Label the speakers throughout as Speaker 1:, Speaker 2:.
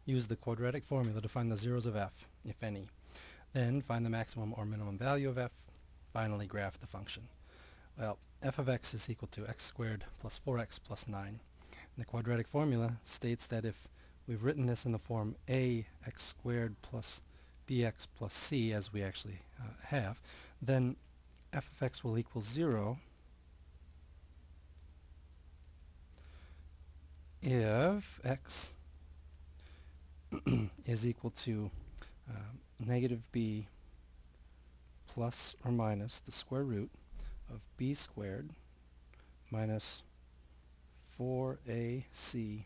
Speaker 1: use the quadratic formula to find the zeros of f, if any. Then find the maximum or minimum value of f. Finally graph the function. Well, f of x is equal to x squared plus 4x plus 9. And the quadratic formula states that if we've written this in the form a x squared plus bx plus c, as we actually have, then f of x will equal 0 if x is equal to negative b plus or minus the square root of b squared minus 4ac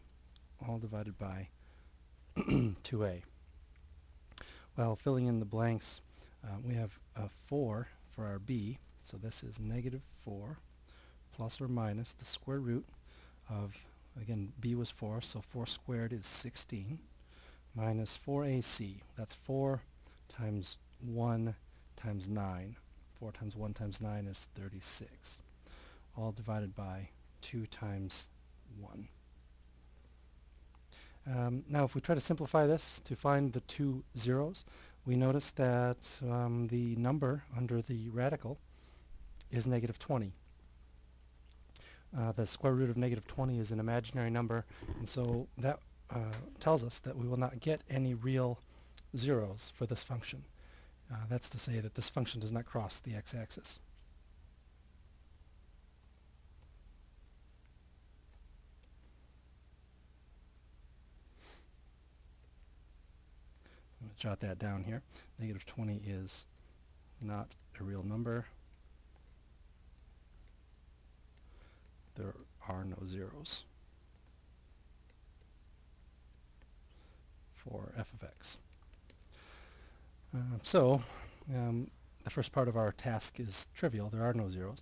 Speaker 1: all divided by 2a. Well, filling in the blanks, we have 4 for our b, so this is negative 4 plus or minus the square root of, again, b was 4, so 4 squared is 16, minus 4ac, that's 4 times 1 times 9. 4 times 1 times 9 is 36, all divided by 2 times 1. Now if we try to simplify this to find the two zeros, we notice that the number under the radical is negative 20. The square root of negative 20 is an imaginary number, and so that tells us that we will not get any real zeros for this function. That's to say that this function does not cross the x-axis. I'm going to jot that down here. Negative 20 is not a real number. There are no zeros for f of x. The first part of our task is trivial. There are no zeros.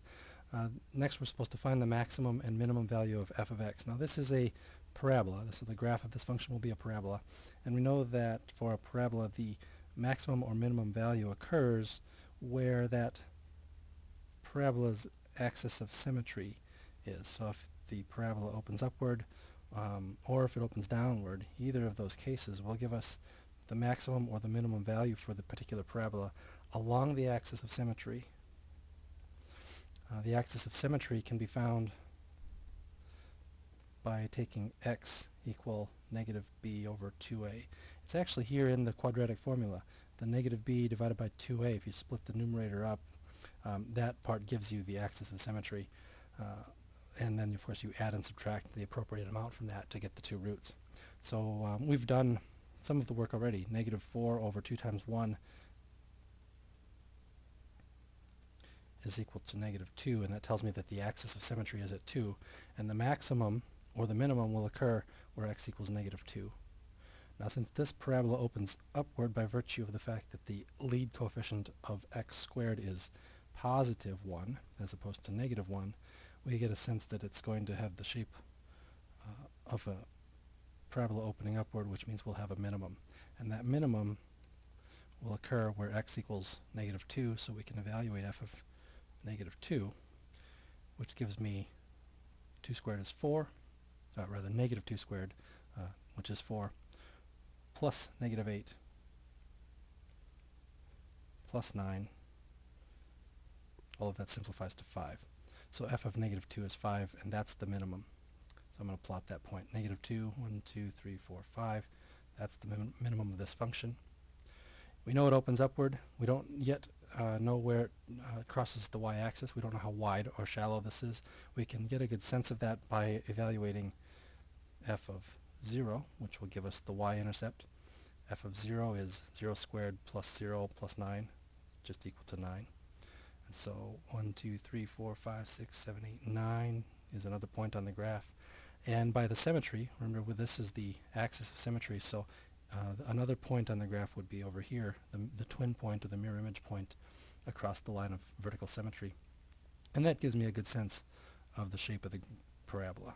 Speaker 1: Next we're supposed to find the maximum and minimum value of f of x. Now this is a parabola, so the graph of this function will be a parabola, and we know that for a parabola the maximum or minimum value occurs where that parabola's axis of symmetry is. So if the parabola opens upward or if it opens downward, either of those cases will give us the maximum or the minimum value for the particular parabola along the axis of symmetry. The axis of symmetry can be found by taking x equal negative b over 2a. It's actually here in the quadratic formula. The negative b divided by 2a, if you split the numerator up, that part gives you the axis of symmetry. And then of course you add and subtract the appropriate amount from that to get the two roots. So we've done some of the work already. Negative 4 over 2 times 1 is equal to negative 2, and that tells me that the axis of symmetry is at 2, and the maximum or the minimum will occur where x equals negative 2. Now since this parabola opens upward by virtue of the fact that the lead coefficient of x squared is positive 1 as opposed to negative 1, we get a sense that it's going to have the shape of a parabola opening upward, which means we'll have a minimum. And that minimum will occur where x equals negative 2, so we can evaluate f of negative 2, which gives me 2 squared is 4, rather negative 2 squared, which is 4, plus negative 8, plus 9. All of that simplifies to 5. So f of negative 2 is 5, and that's the minimum. So I'm going to plot that point. Negative 2, 1, 2, 3, 4, 5. That's the minimum of this function. We know it opens upward. We don't yet know where it crosses the y-axis. We don't know how wide or shallow this is. We can get a good sense of that by evaluating f of 0, which will give us the y-intercept. F of 0 is 0 squared plus 0 plus 9, just equal to 9. And so 1, 2, 3, 4, 5, 6, 7, 8, 9 is another point on the graph. And by the symmetry, remember this is the axis of symmetry, so another point on the graph would be over here, the twin point or the mirror image point across the line of vertical symmetry. And that gives me a good sense of the shape of the parabola.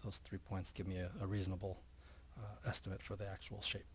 Speaker 1: Those 3 points give me a reasonable estimate for the actual shape.